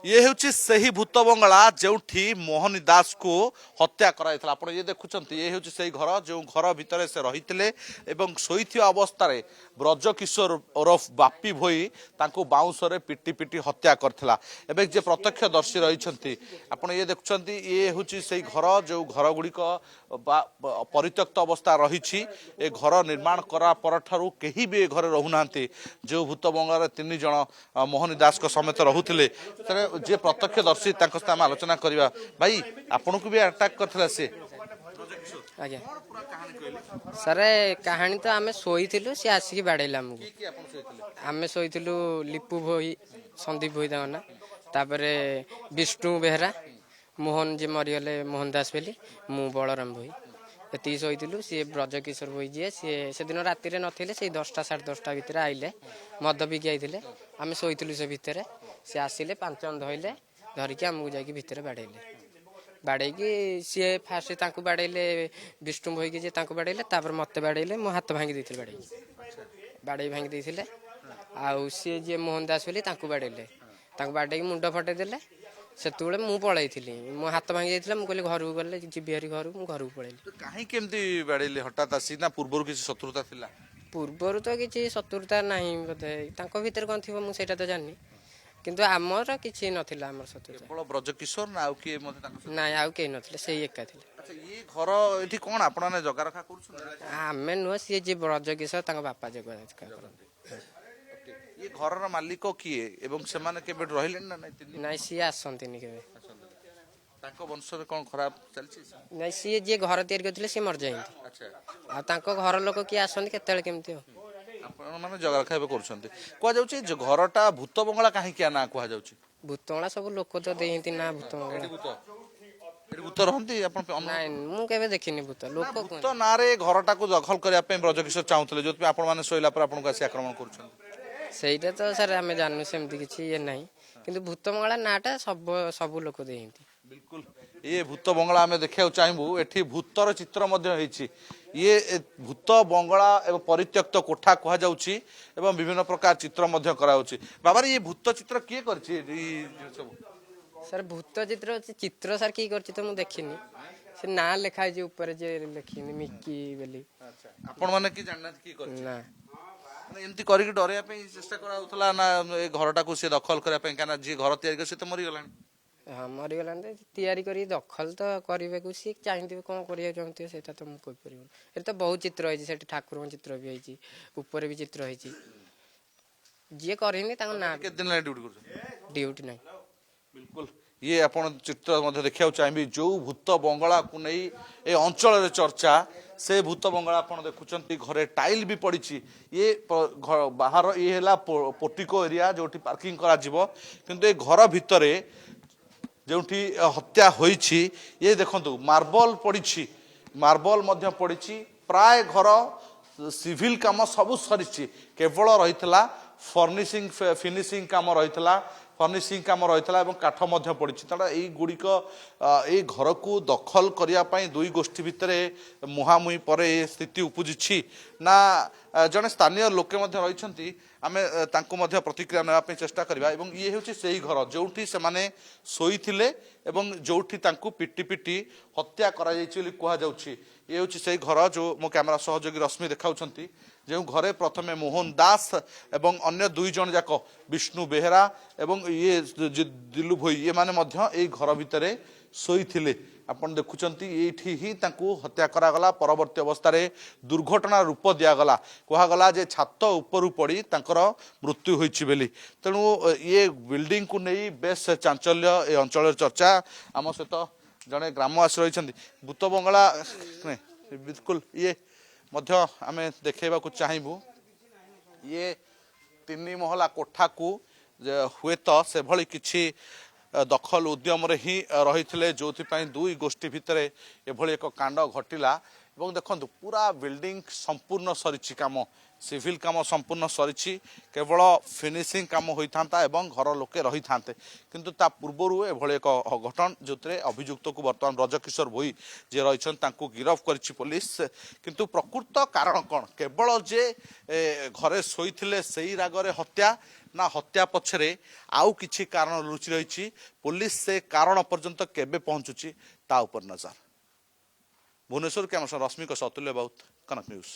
ये हूँ से भूत बंगला जो मोहनी दास को हत्या कराई आप ये देखुं ये हूँ से घर जो घर भितर से रही शोई अवस्था ब्रज किशोर ओरफ बापी भोई बाउंशरे पिटी पिटी हत्या करथिला एबे जे प्रत्यक्षदर्शी रही आप ये देखुं ये हूँ से घर जो घर गुड़िक परित्यक्त अवस्था रही ए घर निर्माण करा पर ठारू कहीं भी घर रहूना जो भूत बंगलार 3 जन मोहनी दास समेत रुले जे प्रत्यक्षदर्शी आम आलोचना करवा भाई आपन को भी अटैक करथिला से आज्ञा सर कहानी तो आम शोई सी आसिक बाड़ेला आम शोई लिपू भोई संदीप भोई ना तापर विष्णु बेहरा मोहन जी मरीगले मोहन दास बेली मु बलराम भोई एति शोलु सी ब्रज किशोर भोई जी सी से दिन राति नथिले से 10टा 10:30 भितर आइले मद पिकी आइले आम शोलु से भितर सी आसिले 5 जन धइले धरिकी आमको जाकि भितर बाड़ेले बाड़ेकी सी फास्ट बाड़ेले विष्णु भोई जी बाड़ेले तापर मत बाड़ेले मो हाथ भांगी देते बाड़े भांगी देते आउ सी जी मोहन दास बोली बाड़ेले बाड़े मुंड फटेदेले से मु पलि मो हाथ भांगी जाइए मुझे घर को गले जीवी हरी घर को घर को पलि कहीं केमती बाड़ेले हठात आसी ना पूर्व किसी शत्रुता थिला पूर्वर तो किसी शत्रुता नहीं बोधे भीतर कौन थी मुझे तो जानी किंतु आमर किसी नथिला आमर शत्रुता केवल ब्रज किशोर ना आउ किए मते ना आउ के नथिले से एका थिले अच्छा ये घर एठी कोन आपण ने जगा रखा करछन आमे नुह सी जे ब्रज किशोर तांका बापा जगा रखा ये घर रो मालिक किए एवं से माने केबे रहिले ना नहीं सी आसंतिनी केबे तांको वंश रे कोन खराब चलछि नहीं सी जे घर तैयार करथिले सी मर जाइंती अच्छा आ तांको घर लोक की आसंती केतेल केमती हो आपण माने जगा रखा बे करछन्ते को जाउछि जे घरटा भूत बंगला काहे किया ना को जाउछि भूत बंगला सब लोक तो देहिंती ना भूत बंगला एठी भूत रहंती आपण नहीं मु केबे देखिनी भूत लोक भूत ना रे घरटा को दखल करिया पे ब्रज किशोर चाहुतले जोत आपण माने सोइला पर आपण को आसी आक्रमण करछन्ते ସେଇଟା ତ ସାର୍ ଆମେ ଜାଣୁ ସେମିତି କିଛି ଇଏ ନାହିଁ କିନ୍ତୁ ଭୂତ ବଙ୍ଗଳା ନାଁଟା ସବୁ ଲୋକ ଦେଇନ୍ତି बिल्कुल ये भूत बंगला आम देखा चाहबू एठी भूतर चित्र ये भूत बंगला एवं परित्यक्त कोठा कह जाउछि एवं विभिन्न प्रकार चित्र कराउछि बाबा ये भूत चित्र किए करछि सर भूत चित्र चित्र सर की करछि तो मु देखिनी से ना लिखा जे ऊपर जे लिखिनी मिकी बेली आपण माने की जानना की करछि ना एमती करिक डरिया पे चेष्टा कराउथला ना ए घरटा को से दखल करिया पे काना जे घर तयार कर से तो मरि गलानी हाँ मरीगलान तैयारी करी दखल तो करे सी चाहिए कौन करा चाहते से तो मुझे कहीपर तो बहुत चित्र है ठाकुर चित्र भी है ऊपर भी चित्र है जी करनी ड्यूटी ना बिल्कुल ये आप चित्र देखा चाहिए जो भूत बंगला को नहीं ए अंचल चर्चा से भूत बंगला आप देखुं घरे टाइल भी पड़ी ये बाहर ये है पोर्टिको एरिया जो पार्किंग करा घर भितर जो हत्या होईछि ये देखंतु मार्बल पड़ी मार्बल मध्य पड़ी प्राय घर सिविल काम सब सरी केवल रही फर्निशिंग फिनिशिंग काम रही फर्निशिंग काम रही काठ पड़ी तेना युड़िक ये घर को दखल करने दुई गोष्ठी भितर मुहांमुही पर स्थिति उपजी ना जड़े स्थानीय लोके रही आम प्रतिक्रिया नापी चेष्टा करवा ये हूँ से घर जो शोई जो पिटी पिटी हत्या कहुच्छी ये हूँ से घर जो मो कैमरा सहयोगी रश्मि देखा जो घरे प्रथमे मोहन दास एवं अन्य 2 जन जाक विष्णु बेहरा एवं ये दिलु भोई ये माने घर भितर शोई आपन देखुचंती एठी ही तांकू हत्या करागला परवर्ती अवस्था दुर्घटना रूप दिगला कहगला जे छात उपरू पड़ी तांकर मृत्यु होईछि बेली तेणु ये बिल्डिंग को नहीं बेस चांचल्य ए अंचल चर्चा आम सहित जड़े ग्रामवासी रही भूत बंगला बिल्कुल ये मध्य आम देखा चाहबू ये 3 महला कोठा को हुए तो से भली किछि दखल उद्यम ही रही जो 2 गोष्ठी भितर एभली एक कांड घटिला देखो पूरा बिल्डिंग संपूर्ण सरी कम सिविल काम संपूर्ण सरी केवल फिनिशिंग काम होता एवं घर लोके रही था किंतु ता पूर्वर एभली एक घटना जो अभियुक्त को बर्तमान ब्रजकिशोर भोई जे रही गिरफ कर पुलिस किंतु प्रकृत कारण कौन केवल जे घरे शोते से रागरे हत्या ना हत्या पछरे आउ किछि कारण लुचि रही पुलिस से कारण पर्यंत केबे पहुंचुची ता उपर नजर भुवनेश्वर कैमरा रश्मि अतुल्य बाउत कनक न्यूज।